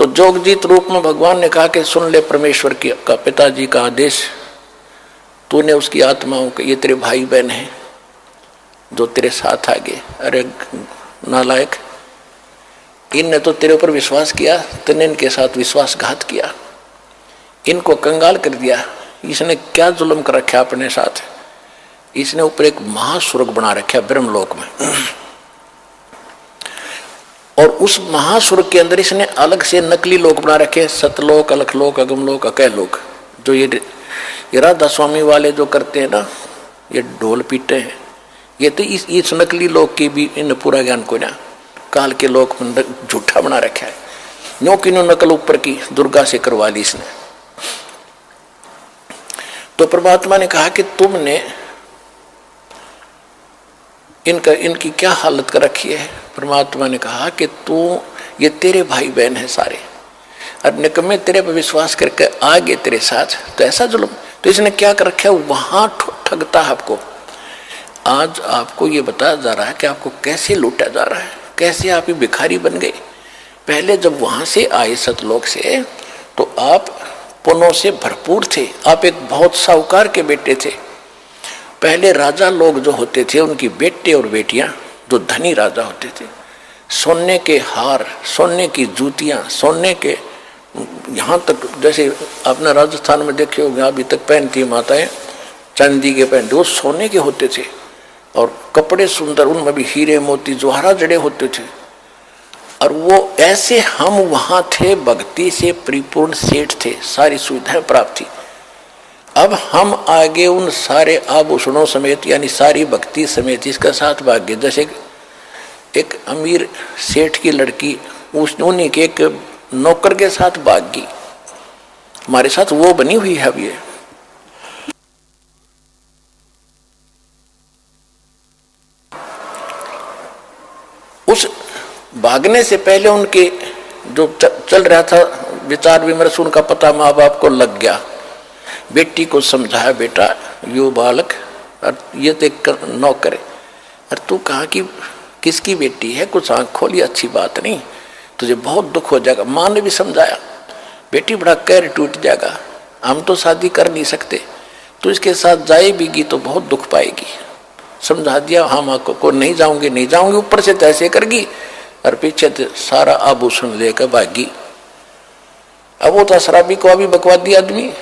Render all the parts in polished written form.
तो जोगजीत रूप में भगवान ने कहा कि सुन ले परमेश्वर की का पिताजी का आदेश, तूने उसकी आत्माओं के, ये तेरे भाई बहन हैं जो तेरे साथ आ गए। अरे नालायक, इनने तो तेरे ऊपर विश्वास किया, तूने इनके साथ विश्वासघात किया, इनको कंगाल कर दिया। इसने क्या जुल्म कर रखा अपने साथ, इसने ऊपर एक महास्वर्ग बना रखा ब्रह्मलोक में, और उस महास्वर्ग के अंदर इसने अलग से नकली लोक बना रखे, सतलोक, अलखलोक, अगमलोक, अकैलोक। जो ये राधा स्वामी वाले जो करते हैं ना, ये ढोल पीटे हैं, ये तो इस नकली लोक की भी इन पूरा ज्ञान को ना काल के लोक झूठा बना रखा है। न्यों की न्यों नकल ऊपर की दुर्गा से करवा ली इसने। तो परमात्मा ने कहा कि तुमने इनकी क्या हालत कर रखी है। परमात्मा ने कहा कि तू, ये तेरे भाई बहन है सारे, और निकम्मे तेरे पर विश्वास करके आ गए तेरे साथ, तो ऐसा जुल्म। तो इसने क्या कर रखा है, वहां ठगता है आपको। आज आपको ये बताया जा रहा है कि आपको कैसे लूटा जा रहा है, कैसे आप ही भिखारी बन गए। पहले जब वहां से आए सतलोक से, तो आप पुण्यों से भरपूर थे, आप एक बहुत साहूकार के बेटे थे। पहले राजा लोग जो होते थे, उनकी बेटे और बेटियां जो धनी राजा होते थे, सोने के हार, सोने की जूतियां, सोने के, यहाँ तक जैसे आपने राजस्थान में देखे होंगे अभी तक पहनती माताएं चांदी के पहनते, वो सोने के होते थे, और कपड़े सुंदर, उनमें भी हीरे मोती जवाहरात जड़े होते थे। और वो ऐसे हम वहां थे, भक्ति से परिपूर्ण सेठ थे, सारी सुविधाएं प्राप्त थी। अब हम आगे उन सारे आभूषणों समेत, यानी सारी भक्ति समेत इसका साथ भाग्य, जैसे एक अमीर सेठ की लड़की उन्हीं के एक नौकर के साथ भागी, हमारे साथ वो बनी हुई है। अब ये उस भागने से पहले उनके जो चल रहा था विचार विमर्श, उनका पता माँ बाप को लग गया। बेटी को समझाया, बेटा यो बालक, और ये तो एक नौकर है, और तू कहाँ की किसकी बेटी है, कुछ आँख खोली, अच्छी बात नहीं, तुझे बहुत दुख हो जाएगा। माँ ने भी समझाया, बेटी बड़ा कैर टूट जाएगा, हम तो शादी कर नहीं सकते, तो इसके साथ जाएगी तो बहुत दुख पाएगी। समझा दिया, हाँ माँ को नहीं जाऊंगी, नहीं जाऊंगी, ऊपर से तैसे करगी, और पीछे से सारा आभूषण लेकर भागी। अब वो तो शराबी को अभी बकवादी आदमी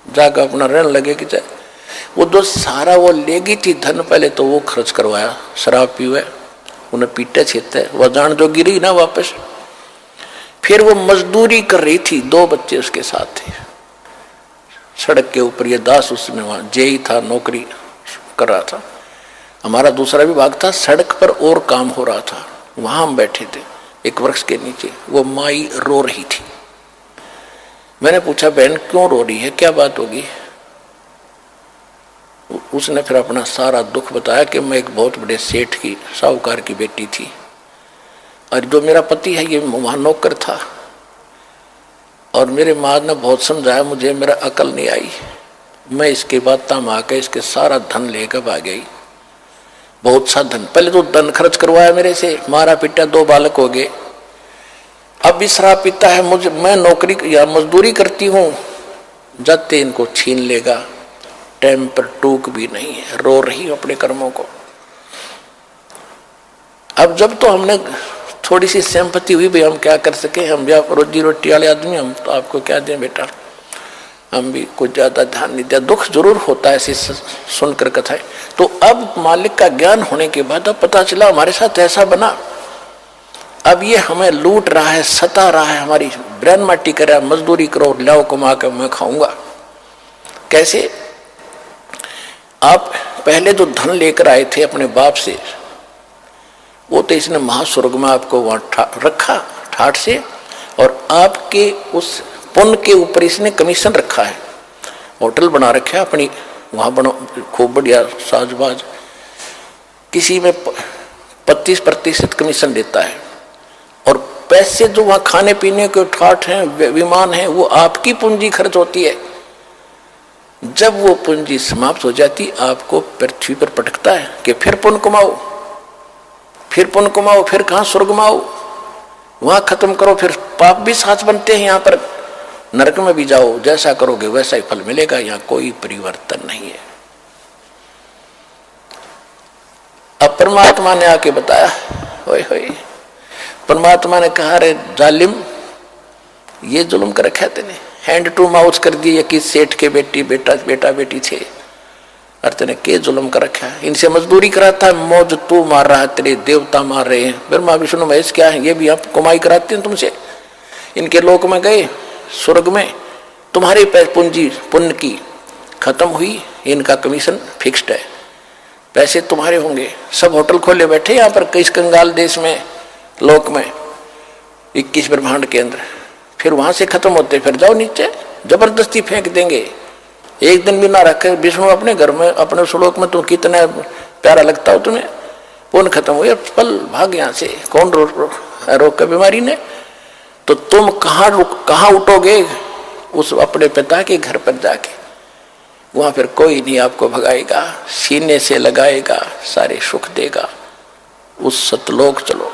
जाकर अपना रहने लगे कि चाहे वो जो सारा वो लेगी थी धन, पहले तो वो खर्च करवाया, शराब पीवे, उन्हें पीटे छेते, वह जान जो गिरी ना वापस। फिर वो मजदूरी कर रही थी, 2 बच्चे उसके साथ थे, सड़क के ऊपर। ये दास उसमें वहां जेई था, नौकरी कर रहा था। हमारा दूसरा विभाग था, सड़क पर और काम हो रहा था, वहां हम बैठे थे एक वृक्ष के नीचे। वो माई रो रही थी। मैंने पूछा, बहन क्यों रो रही है, क्या बात होगी? उसने फिर अपना सारा दुख बताया कि मैं एक बहुत बड़े सेठ की, साहूकार की बेटी थी, और जो मेरा पति है ये वहां नौकर था, और मेरे माँ ने बहुत समझाया मुझे, मेरा अकल नहीं आई, मैं इसके बाद ताम आकर इसके सारा धन लेकर भाग गई। बहुत सा धन, पहले तो धन खर्च करवाया मेरे से, मारा पीटा, 2 बालक हो गए। अब भी शराब पीता है, मुझे, मैं नौकरी या मजदूरी करती हूँ, जाते इनको छीन लेगा, टाइम पर टूक भी नहीं है, रो रही हूं अपने कर्मों को। अब जब तो हमने थोड़ी सी सहमति हुई, भाई हम क्या कर सके, हम भी रोजी रोटी वाले आदमी, हम तो आपको क्या दें बेटा, हम भी कुछ ज्यादा ध्यान नहीं दिया। दुख जरूर होता है ऐसी सुनकर कथाएं। तो अब मालिक का ज्ञान होने के बाद अब पता चला हमारे साथ ऐसा बना, अब ये हमें लूट रहा है, सता रहा है, हमारी ब्रेन माटी कर रहा है, मजदूरी करो, लाओ कमा कर मैं खाऊंगा। कैसे? आप पहले जो धन लेकर आए थे अपने बाप से, वो तो इसने महास्वर्ग में आपको वहां रखा ठाठ से, और आपके उस पुण्य के ऊपर इसने कमीशन रखा है, होटल बना रखा है अपनी, वहां बनो खूब बढ़िया साजबाज, किसी में 25% कमीशन देता है, और पैसे जो वहां खाने पीने के ठाठ हैं, विमान है, वो आपकी पूंजी खर्च होती है। जब वो पूंजी समाप्त हो जाती, आपको पृथ्वी पर पटकता है कि फिर पुण्य कमाओ, फिर पुण्य कमाओ, फिर कहां स्वर्ग माओ। वहां खत्म करो, फिर पाप भी साथ बनते हैं। यहाँ पर नरक में भी जाओ, जैसा करोगे वैसा ही फल मिलेगा, यहाँ कोई परिवर्तन नहीं है। अब परमात्मा ने आके बताया, होय होय, परमात्मा ने कहा, रे जालिम, ये जुल्म कर रखा तेने, हैंड टू माउथ कर दिए कि सेठ के बेटी बेटा बेटी थे, और तेने के जुल्म कर रखा है। इनसे मजदूरी कराता है, मौज तू मार रहा है, तेरे देवता मार रहे हैं, ब्रह्मा विष्णु महेश क्या है, ये भी आप कमाई कराते हैं तुमसे। इनके लोक में गए, स्वर्ग में तुम्हारी पूंजी पुण्य की खत्म हुई, इनका कमीशन फिक्स्ड है, पैसे तुम्हारे होंगे। सब होटल खोले बैठे यहाँ पर, किस कंगाल देश में, लोक में, 21 ब्रह्मांड के अंदर। फिर वहां से खत्म होते फिर जाओ नीचे, जबरदस्ती फेंक देंगे, एक दिन भी ना रखे। विष्णु अपने घर में, अपने श्लोक में, तुम कितना प्यारा लगता हो तुम्हें, पुण्य खत्म हुए, पल भाग यहाँ से, कौन रोक का बीमारी ने। तो तुम कहाँ उठोगे, उस अपने पिता के घर पर जाके, वहां फिर कोई नहीं आपको भगाएगा, सीने से लगाएगा, सारे सुख देगा, उस सतलोक चलो।